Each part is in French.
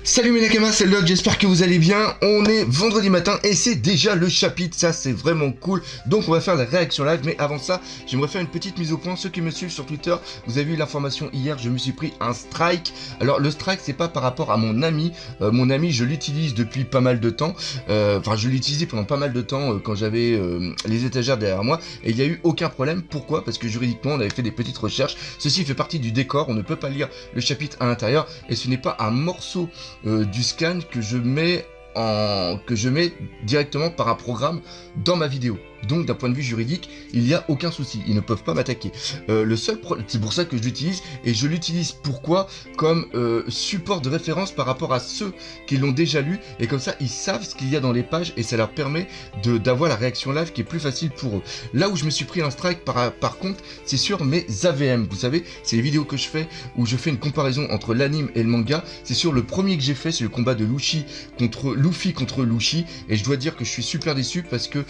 Salut mes Nakamas, c'est Log, j'espère que vous allez bien. On est vendredi matin et c'est déjà le chapitre, ça c'est vraiment cool. Donc on va faire la réaction live, mais avant ça, j'aimerais faire une petite mise au point. Ceux qui me suivent sur Twitter, vous avez eu l'information hier, je me suis pris un strike. Alors le strike, c'est pas par rapport à mon ami. Mon ami, je l'utilise depuis pas mal de temps. Enfin, je l'utilisais pendant pas mal de temps quand j'avais les étagères derrière moi. Et il n'y a eu aucun problème. Pourquoi? Parce que juridiquement, on avait fait des petites recherches. Ceci fait partie du décor, on ne peut pas lire le chapitre à l'intérieur. Et ce n'est pas un morceau du scan que je mets directement par un programme dans ma vidéo. Donc d'un point de vue juridique, il n'y a aucun souci, ils ne peuvent pas m'attaquer. Le seul problème, c'est pour ça que je l'utilise, et je l'utilise pourquoi comme support de référence par rapport à ceux qui l'ont déjà lu, et comme ça ils savent ce qu'il y a dans les pages, et ça leur permet d'avoir la réaction live qui est plus facile pour eux. Là où je me suis pris un strike par contre, c'est sur mes AVM, vous savez, c'est les vidéos que je fais, où je fais une comparaison entre l'anime et le manga, c'est sur le premier que j'ai fait, c'est le combat de Luffy contre Luffy, et je dois dire que je suis super déçu parce que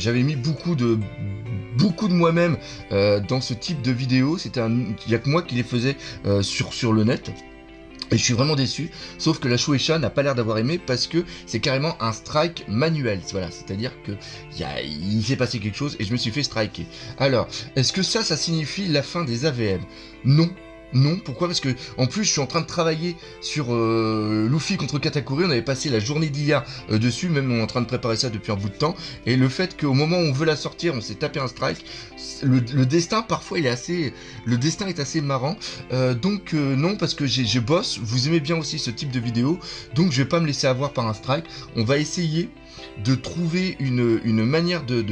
j'avais mis beaucoup de moi-même dans ce type de vidéo. Il n'y a que moi qui les faisais sur le net. Et je suis vraiment déçu, sauf que la Shueisha n'a pas l'air d'avoir aimé parce que c'est carrément un strike manuel. Voilà, c'est-à-dire que il s'est passé quelque chose et je me suis fait striker. Alors, est-ce que ça signifie la fin des AVM? Non. Non, pourquoi? Parce que en plus je suis en train de travailler sur Luffy contre Katakuri, on avait passé la journée d'hier dessus, même on est en train de préparer ça depuis un bout de temps, et le fait qu'au moment où on veut la sortir, on s'est tapé un strike, le destin parfois le destin est assez marrant, donc non, parce que je bosse, vous aimez bien aussi ce type de vidéo, donc je vais pas me laisser avoir par un strike, on va essayer de trouver une manière de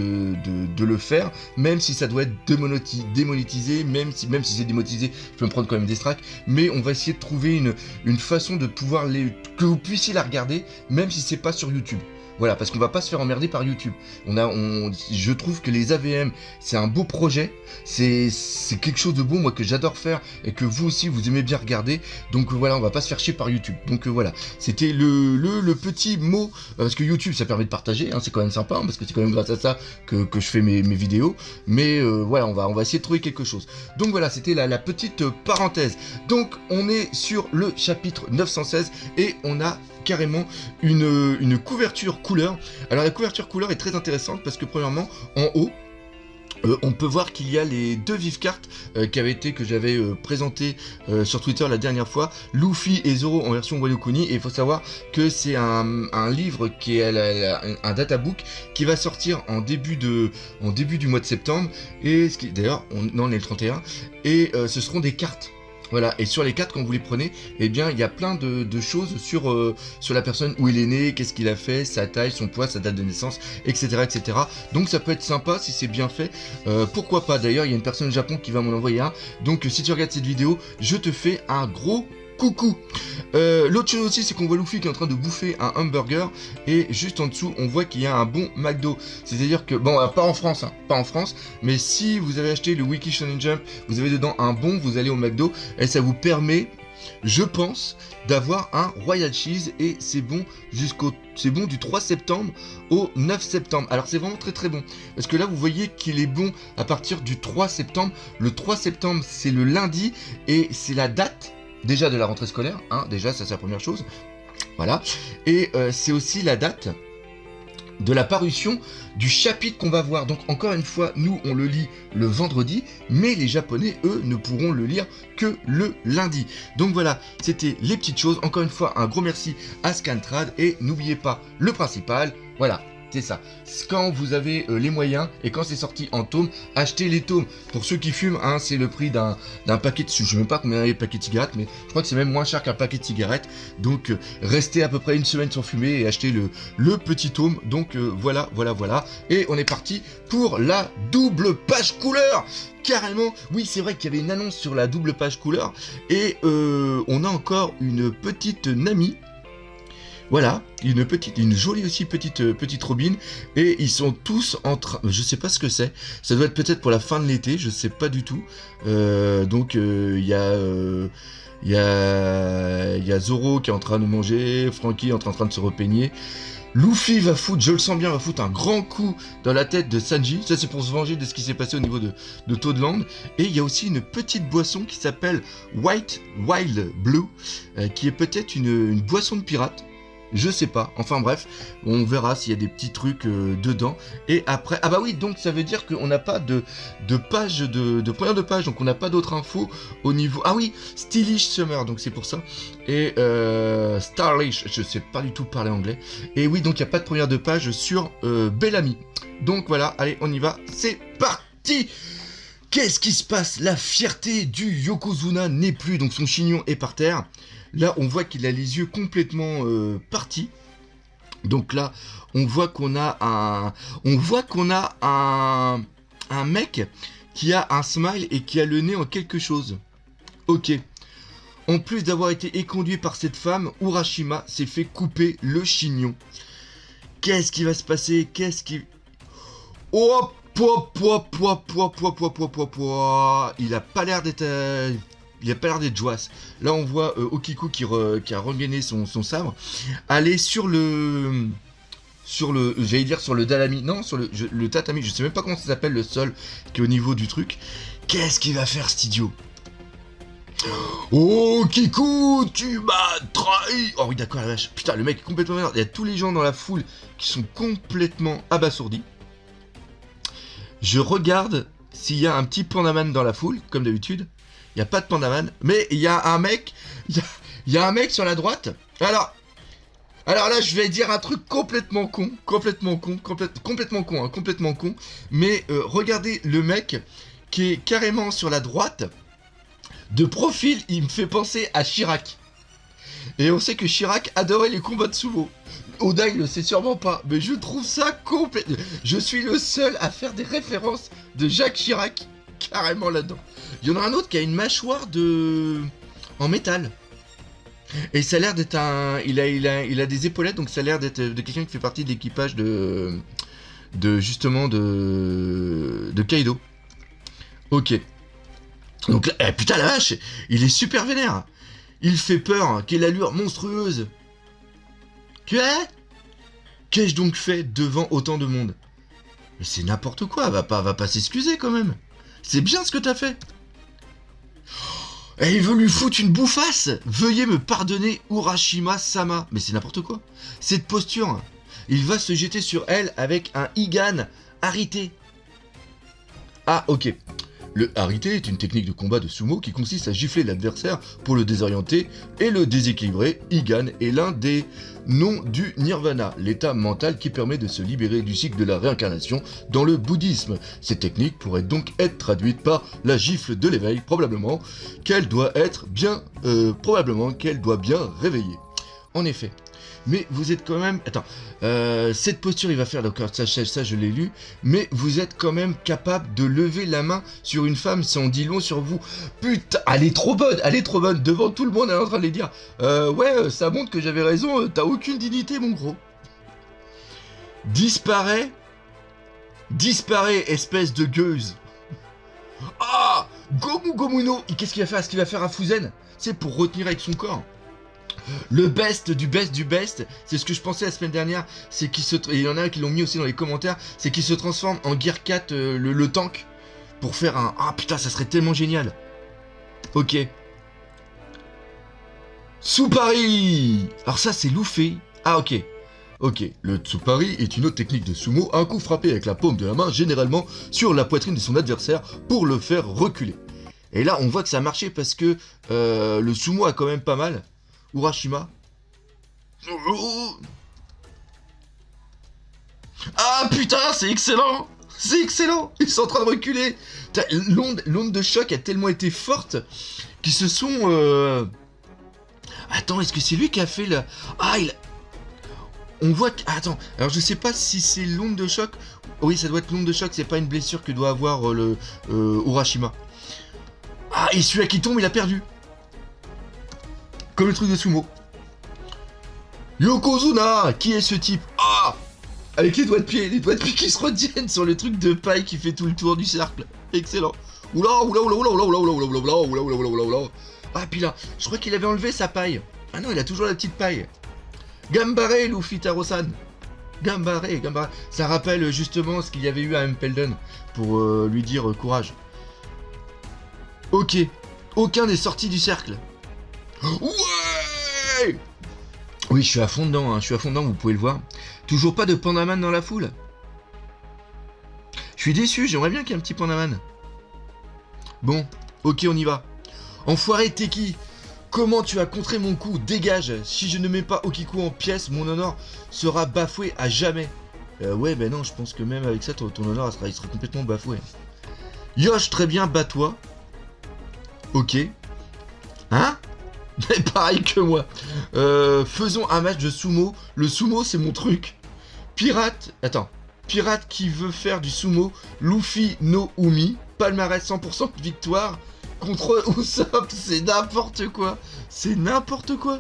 le faire, même si ça doit être démonétisé, même si c'est démonétisé, je peux me prendre quand même des strikes, mais on va essayer de trouver une façon de pouvoir que vous puissiez la regarder, même si c'est pas sur YouTube. Voilà, parce qu'on va pas se faire emmerder par YouTube. Je trouve que les AVM, c'est un beau projet, c'est quelque chose de beau, moi, que j'adore faire, et que vous aussi, vous aimez bien regarder, donc voilà, on va pas se faire chier par YouTube. Donc voilà, c'était le petit mot, parce que YouTube, ça permet de partager, hein, c'est quand même sympa, hein, parce que c'est quand même grâce à ça que je fais mes vidéos, mais voilà, on va essayer de trouver quelque chose. Donc voilà, c'était la petite parenthèse. Donc on est sur le chapitre 916, et on a carrément une couverture couleur. Alors la couverture couleur est très intéressante parce que premièrement, en haut, on peut voir qu'il y a les deux vives cartes que j'avais présentées sur Twitter la dernière fois, Luffy et Zoro en version Wano Kuni, et il faut savoir que c'est un livre qui est un databook qui va sortir en début du mois de septembre, et d'ailleurs on est le 31, et ce seront des cartes. Voilà, et sur les cartes, quand vous les prenez, eh bien, il y a plein de choses sur la personne, où il est né, qu'est-ce qu'il a fait, sa taille, son poids, sa date de naissance, etc., etc. Donc ça peut être sympa si c'est bien fait. Pourquoi pas? D'ailleurs, il y a une personne au Japon qui va m'en envoyer un. Donc si tu regardes cette vidéo, je te fais un gros coucou. L'autre chose aussi, c'est qu'on voit Luffy qui est en train de bouffer un hamburger, et juste en dessous on voit qu'il y a un bon McDo, c'est à dire que, bon, pas en France, hein, pas en France, mais si vous avez acheté le Wiki Shonen Jump, vous avez dedans un bon, vous allez au McDo et ça vous permet, je pense, d'avoir un Royal Cheese, et c'est bon du 3 septembre au 9 septembre. Alors c'est vraiment très très bon, parce que là vous voyez qu'il est bon à partir du 3 septembre. Le 3 septembre c'est le lundi, et c'est la date déjà de la rentrée scolaire, hein, déjà ça c'est la première chose, voilà, et c'est aussi la date de la parution du chapitre qu'on va voir. Donc encore une fois, nous on le lit le vendredi, mais les Japonais, eux, ne pourront le lire que le lundi. Donc voilà, c'était les petites choses. Encore une fois, un gros merci à Scantrad, et n'oubliez pas le principal, voilà. C'est ça. Quand vous avez les moyens, et quand c'est sorti en tome, achetez les tomes. Pour ceux qui fument, hein, c'est le prix d'un paquet de... Je ne sais même pas combien est le paquet de cigarettes, mais je crois que c'est même moins cher qu'un paquet de cigarettes. Donc restez à peu près une semaine sans fumer et achetez le petit tome. Donc voilà. Et on est parti pour la double page couleur. Carrément, oui, c'est vrai qu'il y avait une annonce sur la double page couleur, et on a encore une petite Nami. Voilà, une jolie aussi petite Robin, et ils sont tous en train, je sais pas ce que c'est, ça doit être peut-être pour la fin de l'été, je sais pas du tout, donc il y a Il y a Zoro qui est en train de manger, Franky est en train de se repeigner. Luffy va foutre, je le sens bien, va foutre un grand coup dans la tête de Sanji. Ça, c'est pour se venger de ce qui s'est passé au niveau de Toadland. Et il y a aussi une petite boisson qui s'appelle White Wild Blue, qui est peut-être une boisson de pirate. Je sais pas, enfin bref, on verra s'il y a des petits trucs dedans. Et après, ah bah oui, donc ça veut dire qu'on n'a pas de page, de première de page, donc on n'a pas d'autres infos au niveau... Ah oui, Stylish Summer, donc c'est pour ça. Et Starlish, je sais pas du tout parler anglais. Et oui, donc il n'y a pas de première de page sur Bellamy. Donc voilà, allez, on y va, c'est parti. Qu'est-ce qui se passe? La fierté du Yokozuna n'est plus, donc son chignon est par terre. Là, on voit qu'il a les yeux complètement partis. Donc là, on voit qu'on a un mec qui a un smile et qui a le nez en quelque chose. Ok. En plus d'avoir été éconduit par cette femme, Urashima s'est fait couper le chignon. Qu'est-ce qui va se passer? Oh, il a pas l'air d'être... Il a pas l'air d'être joyeux. Là, on voit Okiku qui a regainé son sabre. Aller sur le... J'allais dire sur le dalami. Non, sur le tatami. Je sais même pas comment ça s'appelle, le sol qui est au niveau du truc. Qu'est-ce qu'il va faire, cet idiot? Oh, Kiku, tu m'as trahi. Oh oui, d'accord, la vache. Putain, le mec est complètement merde. Il y a tous les gens dans la foule qui sont complètement abasourdis. Je regarde s'il y a un petit pandaman dans la foule, comme d'habitude. Il n'y a pas de pandaman, mais il y a un mec, il y a un mec sur la droite. Alors là, je vais dire un truc complètement con, mais regardez le mec qui est carrément sur la droite. De profil, il me fait penser à Chirac. Et on sait que Chirac adorait les combats de sumo. Oda, il le sait sûrement pas, mais je trouve ça complètement... Je suis le seul à faire des références de Jacques Chirac carrément là-dedans. Il y en a un autre qui a une mâchoire en métal. Et ça a l'air d'être un... Il a des épaulettes, donc ça a l'air d'être de quelqu'un qui fait partie de l'équipage de Kaido. Ok. Donc là, putain la vache, il est super vénère. Il fait peur, quelle allure monstrueuse. Qu'ai-je donc fait devant autant de monde? Mais c'est n'importe quoi, va pas s'excuser quand même. C'est bien ce que t'as fait. Et il veut lui foutre une bouffasse. Veuillez me pardonner, Urashima-sama. Mais c'est n'importe quoi. Cette posture, il va se jeter sur elle avec un Igan arité. Ah, ok. Le harite est une technique de combat de sumo qui consiste à gifler l'adversaire pour le désorienter et le déséquilibrer. Igan est l'un des noms du nirvana, l'état mental qui permet de se libérer du cycle de la réincarnation dans le bouddhisme. Cette technique pourrait donc être traduite par la gifle de l'éveil, probablement qu'elle doit bien réveiller. En effet. Mais vous êtes quand même... Attends, cette posture, il va faire, donc ça je l'ai lu, mais vous êtes quand même capable de lever la main sur une femme, ça en dit long sur vous. Putain, elle est trop bonne, devant tout le monde, elle est en train de les dire. Ouais, ça montre que j'avais raison, t'as aucune dignité, mon gros. Disparaît, espèce de gueuse. Ah, Gomu Gomuno, qu'est-ce qu'il va faire? Est-ce qu'il va faire un Fuzen? C'est pour retenir avec son corps. Le best du best, c'est ce que je pensais la semaine dernière, c'est qu'il se... Et il y en a qui l'ont mis aussi dans les commentaires, c'est qu'il se transforme en Gear 4, le tank, pour faire un... Ah putain, ça serait tellement génial. Ok. Tsupari. Alors ça, c'est Luffy. Ah ok. Ok, le Tsupari est une autre technique de sumo, un coup frappé avec la paume de la main, généralement sur la poitrine de son adversaire, pour le faire reculer. Et là, on voit que ça a marché parce que le sumo a quand même pas mal. Urashima. Ah putain, c'est excellent. Ils sont en train de reculer. L'onde de choc a tellement été forte qu'ils se sont... Attends, est-ce que c'est lui qui a fait le... Ah, on voit que... Attends, alors je sais pas si c'est l'onde de choc. Oui, ça doit être l'onde de choc, c'est pas une blessure que doit avoir le Urashima. Ah, et celui-là qui tombe, il a perdu. Comme le truc de sumo. Yokozuna, qui est ce type? Ah, avec les doigts de pied qui se retiennent sur le truc de paille qui fait tout le tour du cercle. Excellent. Oula. Ah, puis là, je crois qu'il avait enlevé sa paille. Ah non, il a toujours la petite paille. Gambare, Luffy Taro-san. Gambare. Ça rappelle justement ce qu'il y avait eu à Impelden pour lui dire courage. Ok. Aucun n'est sorti du cercle. Ouais. Oui, je suis à fond dedans, vous pouvez le voir. Toujours pas de Pandaman dans la foule. Je suis déçu, j'aimerais bien qu'il y ait un petit Pandaman. Bon, ok, on y va. Enfoiré, Teki, comment tu as contré mon coup? Dégage. Si je ne mets pas Okiku en pièces, mon honneur sera bafoué à jamais. Ouais, ben non, je pense que même avec ça, ton honneur il sera complètement bafoué. Yosh, très bien, bats-toi. Ok. Hein? Pareil que moi. Faisons un match de sumo. Le sumo, c'est mon truc. Pirate. Attends. Pirate qui veut faire du sumo. Luffy no Umi. Palmarès 100% de victoire. Contre Usopp. C'est n'importe quoi. C'est n'importe quoi.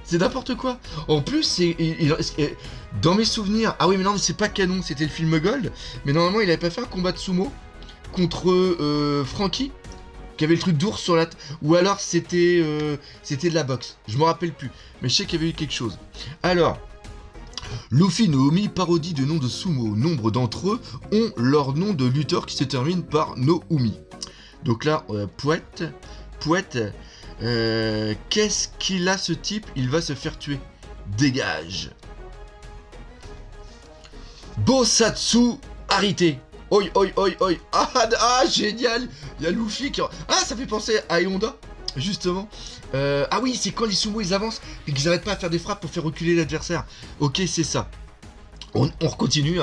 C'est n'importe quoi. En plus, dans mes souvenirs. Ah oui, mais non, mais c'est pas canon. C'était le film Gold. Mais normalement, il avait pas fait un combat de sumo contre Franky, qui avait le truc d'ours sur la ou alors c'était de la boxe. Je me rappelle plus. Mais je sais qu'il y avait eu quelque chose. Alors, Luffy Naomi parodie de noms de sumo. Nombre d'entre eux ont leur nom de lutteur qui se termine par Noumi. Donc là, Pouette, qu'est-ce qu'il a ce type? Il va se faire tuer. Dégage. Bosatsu Arité. Oi. Ah, génial. Il y a Luffy qui... Ah, ça fait penser à Honda, justement. Ah oui, c'est quand les sumo ils avancent et qu'ils arrêtent pas à faire des frappes pour faire reculer l'adversaire. Ok, c'est ça. On continue.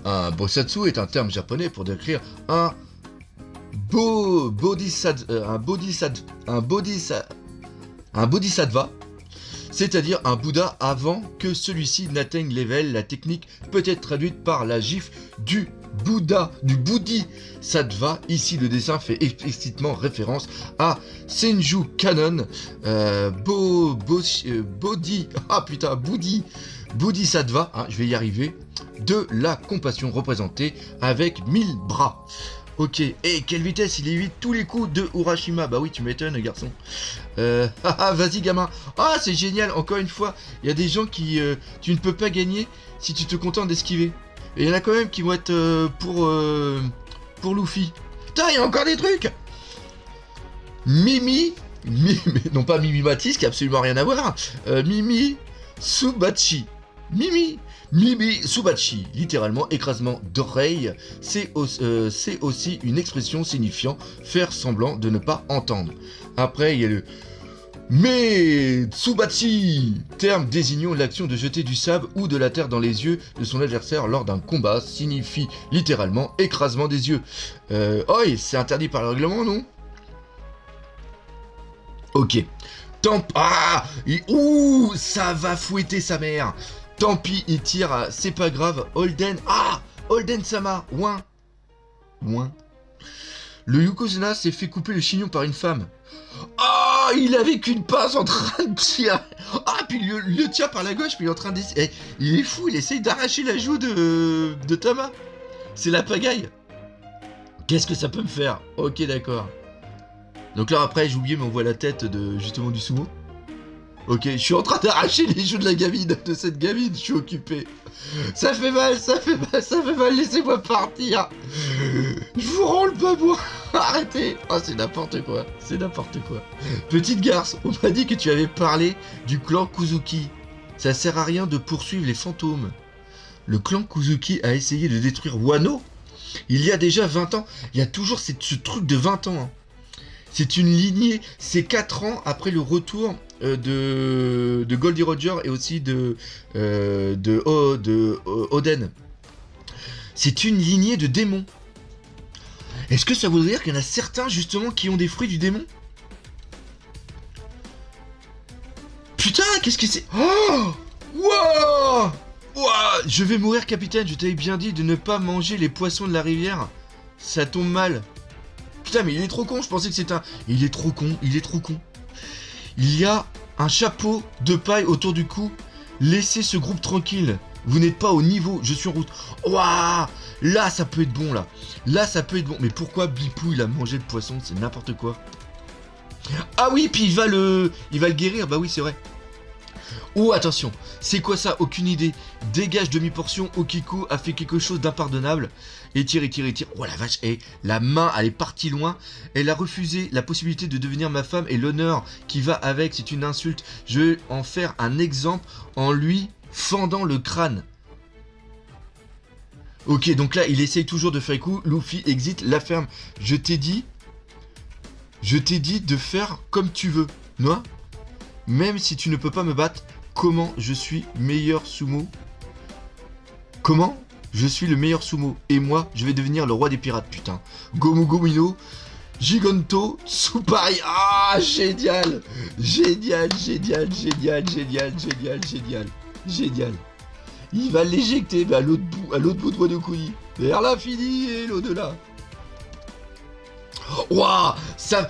Un bosatsu est un terme japonais pour décrire un bodhisattva, c'est-à-dire un Bouddha avant que celui-ci n'atteigne l'éveil. La technique peut être traduite par la gifle du Bodhisattva. Ici, le dessin fait explicitement référence à Senju Kanon. Bodhisattva, je vais y arriver, de la compassion représentée avec 1000 bras. Ok, et quelle vitesse, il évite tous les coups de Urashima. Bah oui, tu m'étonnes, garçon. Vas-y, gamin. Ah, c'est génial, encore une fois, il y a des gens qui... tu ne peux pas gagner si tu te contentes d'esquiver. Et il y en a quand même qui vont être pour Luffy. Putain, il y a encore des trucs. Mimi, non pas Mimi Matisse, qui a absolument rien à voir. Mimi Subachi. Mimi Subachi, littéralement écrasement d'oreille, c'est aussi une expression signifiant faire semblant de ne pas entendre. Après, il y a le Metsubachi, terme désignant l'action de jeter du sable ou de la terre dans les yeux de son adversaire lors d'un combat, signifie littéralement écrasement des yeux. C'est interdit par le règlement, non? Ok. Ça va fouetter sa mère. Tant pis, il tire, c'est pas grave. Holden Sama, ouin. Le Yokozuna s'est fait couper le chignon par une femme. Il avait qu'une pince en train de tirer. Puis il le tient par la gauche, puis il est en train d'essayer. Il est fou, il essaye d'arracher la joue de Tama. C'est la pagaille. Qu'est-ce que ça peut me faire? Ok, d'accord. Donc là, après, j'ai oublié, mais on voit la tête justement du sumo. Ok, je suis en train d'arracher les joues de la gamine, de cette gamine, je suis occupé. Ça fait mal, laissez-moi partir. Je vous rends le babouin. Arrêtez. C'est n'importe quoi, Petite garce, on m'a dit que tu avais parlé du clan Kuzuki. Ça sert à rien de poursuivre les fantômes. Le clan Kuzuki a essayé de détruire Wano il y a déjà 20 ans. Il y a toujours ce truc de 20 ans. C'est une lignée, c'est 4 ans après le retour de Goldie Roger et aussi de Oden. C'est une lignée de démons. Est-ce que ça voudrait dire qu'il y en a certains justement qui ont des fruits du démon? Putain, qu'est-ce que c'est? Wow, je vais mourir, capitaine, je t'avais bien dit de ne pas manger les poissons de la rivière. Ça tombe mal. Putain, mais il est trop con, je pensais que c'était un... Il est trop con. Il y a un chapeau de paille autour du cou. Laissez ce groupe tranquille. Vous n'êtes pas au niveau, je suis en route. Là, ça peut être bon, là. Mais pourquoi Bipou, il a mangé le poisson? C'est n'importe quoi. Ah oui, puis il va le guérir, bah oui, c'est vrai. Oh, attention, c'est quoi ça? Aucune idée. Dégage demi-portion, Okiko a fait quelque chose d'impardonnable. Et tire, et tire, et tire. Oh la vache, et la main, elle est partie loin. Elle a refusé la possibilité de devenir ma femme et l'honneur qui va avec, c'est une insulte. Je vais en faire un exemple en lui fendant le crâne. Ok, donc là, il essaye toujours de faire un coup. Luffy exit, la ferme. Je t'ai dit de faire comme tu veux. Non? Même si tu ne peux pas me battre, comment je suis meilleur sumo? Comment je suis le meilleur sumo? Et moi, je vais devenir le roi des pirates, putain. Gomu Gomino, Giganto, Tsupari. Ah, génial! Génial, génial, génial, génial, génial, génial. Génial. Il va l'éjecter à l'autre bout de Wano Kuni. Vers l'infini et l'au-delà. Waouh, ça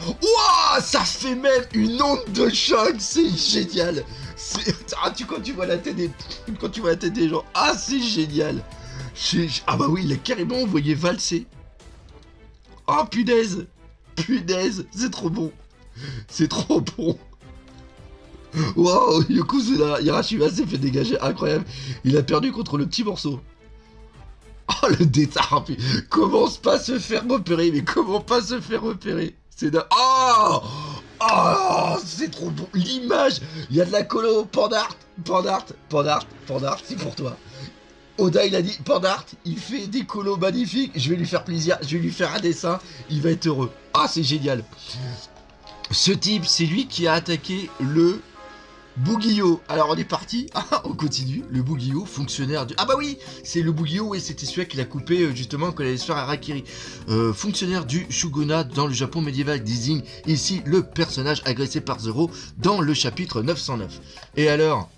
fait même une onde de choc, c'est génial. Quand tu vois la tête des gens, ah c'est génial. Ah bah oui, il a carrément envoyé valser. Oh punaise, c'est trop bon, c'est trop bon. Waouh, Yokozuna Hirashima s'est fait dégager, incroyable. Il a perdu contre le petit morceau. Oh le détard, commence pas à se faire repérer, mais comment pas se faire repérer? C'est de... Oh, c'est trop bon, l'image, il y a de la colo, Pandart, c'est pour toi. Oda il a dit, Pandart, il fait des colos magnifiques, je vais lui faire plaisir, je vais lui faire un dessin, il va être heureux. Ah c'est génial. Ce type, c'est lui qui a attaqué le... Bugio, alors on est parti, on continue, le Bugio, fonctionnaire du... Ah bah oui, c'est le Bugio, et c'était celui qu'il a coupé justement quand il allait se faire Harakiri. Fonctionnaire du Shogunat dans le Japon médiéval désigne ici le personnage agressé par Zoro dans le chapitre 909. Et alors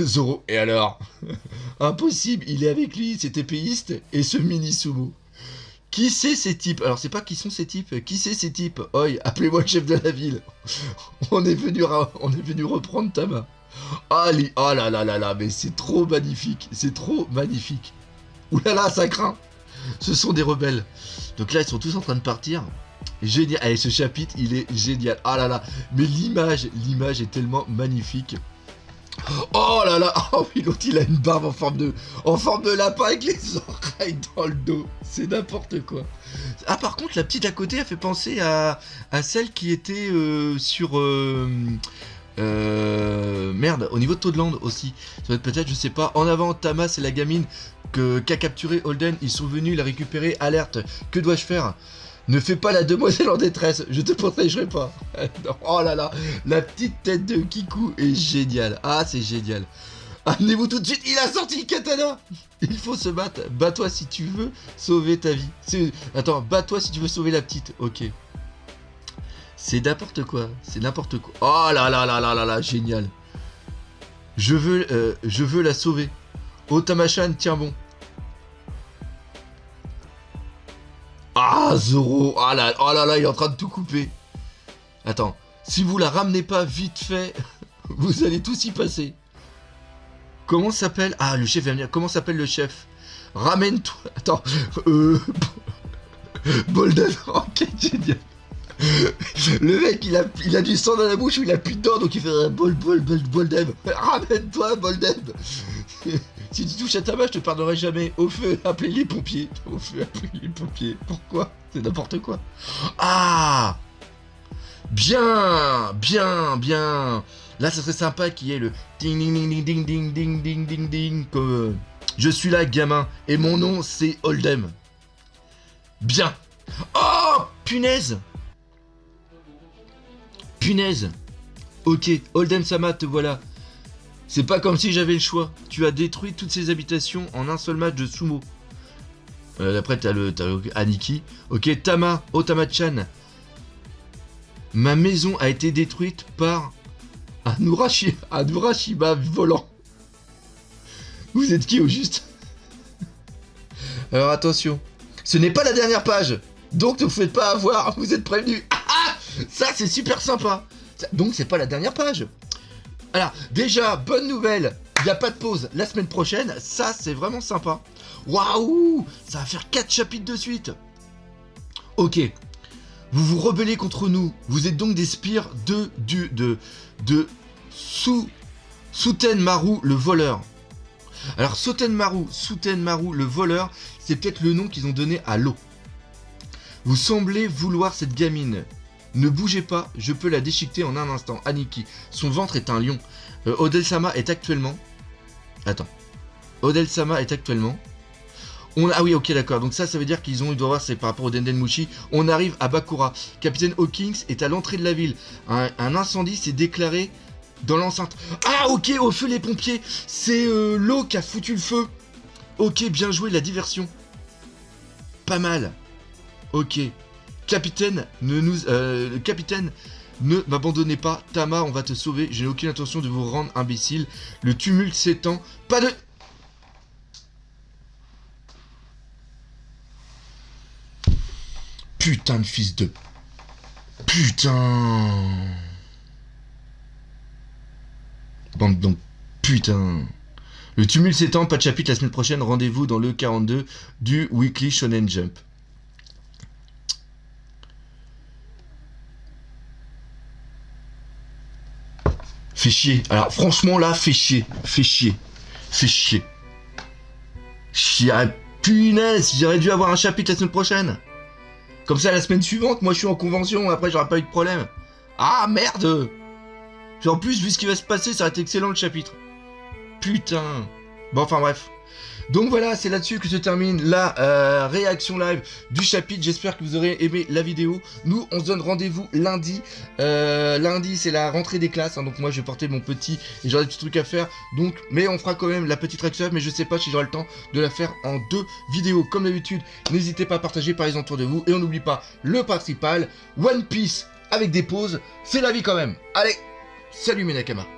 Zoro, et alors impossible, il est avec lui, cet épéiste, et ce mini-sumo. Qui c'est ces types? Alors c'est pas qui sont ces types, qui c'est ces types? Oi, appelez-moi le chef de la ville. On est venu reprendre Tama. Ah oh là là là là, mais c'est trop magnifique, c'est trop magnifique. Ouh là là, ça craint. Ce sont des rebelles. Donc là ils sont tous en train de partir. Génial, allez ce chapitre il est génial. Ah là là, mais l'image est tellement magnifique. Oh là là, oh oui, l'autre il a une barbe en forme de lapin avec les oreilles dans le dos, c'est n'importe quoi. Ah par contre la petite à côté elle fait penser à celle qui était sur merde, au niveau de Toadland aussi. Ça va être peut-être, je sais pas. En avant, Tama c'est la gamine qu'a capturé Holden, ils sont venus la récupérer, alerte, que dois-je faire? Ne fais pas la demoiselle en détresse, je te protégerai pas. Oh là là, la petite tête de Kiku est géniale. Ah, c'est génial. Amenez-vous tout de suite, il a sorti le katana. Il faut se battre. Bats-toi si tu veux sauver ta vie. Attends, bats-toi si tu veux sauver la petite. Ok. C'est n'importe quoi. C'est n'importe quoi. Oh là là là là là là, génial. Je veux la sauver. Oh Tamachan, tiens bon. Ah, Zoro, oh là là, il est en train de tout couper. Attends, si vous la ramenez pas vite fait, vous allez tous y passer. Comment s'appelle? Ah, le chef vient venir. Comment s'appelle le chef? Ramène-toi. Attends, Bolden. Ok, génial. Le mec, il a du sang dans la bouche ou il a plus de dents, donc il fait Bolden. Ramène-toi, Bolden. Si tu touches à ta main, je te pardonnerai jamais. Au feu, appelez les pompiers. Au feu, appelez les pompiers. Pourquoi? C'est n'importe quoi. Ah, bien. Là, ça serait sympa qu'il y ait le ding ding ding ding ding ding ding ding ding comme je suis là, gamin, et mon nom c'est Oldem. Bien. Oh, punaise. Ok, Oldem Sama, te voilà. C'est pas comme si j'avais le choix. Tu as détruit toutes ces habitations en un seul match de sumo. Après, t'as le Aniki. Ok, Tama, oh Tama-chan. Ma maison a été détruite par un Urashima volant. Vous êtes qui au juste? Alors attention, ce n'est pas la dernière page. Donc ne vous faites pas avoir, vous êtes prévenus. Ça c'est super sympa. Donc c'est pas la dernière page. Alors, déjà, bonne nouvelle, il n'y a pas de pause la semaine prochaine, ça c'est vraiment sympa. Waouh, ça va faire 4 chapitres de suite. Ok, Vous vous rebellez contre nous. Vous êtes donc des sbires de Sutenmaru le voleur. Alors Sutenmaru le voleur, c'est peut-être le nom qu'ils ont donné à l'eau. Vous semblez vouloir cette gamine. Ne bougez pas, je peux la déchiqueter en un instant. Aniki, son ventre est un lion. Odel-sama est actuellement... Attends. Odel-sama est actuellement... Ah oui, ok, d'accord. Donc ça veut dire qu'ils doivent voir, c'est par rapport au Dendenmushi. On arrive à Bakura. Capitaine Hawkins est à l'entrée de la ville. Un incendie s'est déclaré dans l'enceinte. Ah, ok, au feu les pompiers. C'est l'eau qui a foutu le feu. Ok, bien joué, la diversion. Pas mal. Ok. Capitaine, capitaine, ne m'abandonnez pas. Tama, on va te sauver. Je n'ai aucune intention de vous rendre imbécile. Le tumulte s'étend. Pas de... Putain de fils de... Putain... Bande donc... Putain... Le tumulte s'étend, pas de chapitre la semaine prochaine, rendez-vous dans le 42 du Weekly Shonen Jump. Fait chier. Alors franchement là, fait chier. Fait chier. Fait chier. Punaise, j'aurais dû avoir un chapitre la semaine prochaine. Comme ça la semaine suivante, moi je suis en convention, après j'aurais pas eu de problème. Ah merde. Puis en plus, vu ce qui va se passer, ça va être excellent le chapitre. Putain. Bon, enfin bref. Donc voilà, c'est là-dessus que se termine la réaction live du chapitre. J'espère que vous aurez aimé la vidéo. Nous, on se donne rendez-vous lundi. Lundi, c'est la rentrée des classes. Hein, donc moi, je vais porter mon petit et j'aurai des petits trucs à faire. Donc, mais on fera quand même la petite réaction live. Mais je sais pas si j'aurai le temps de la faire en 2 vidéos. Comme d'habitude, n'hésitez pas à partager par les autour de vous. Et on n'oublie pas le principal, One Piece avec des pauses. C'est la vie quand même. Allez, salut mes Nakamas.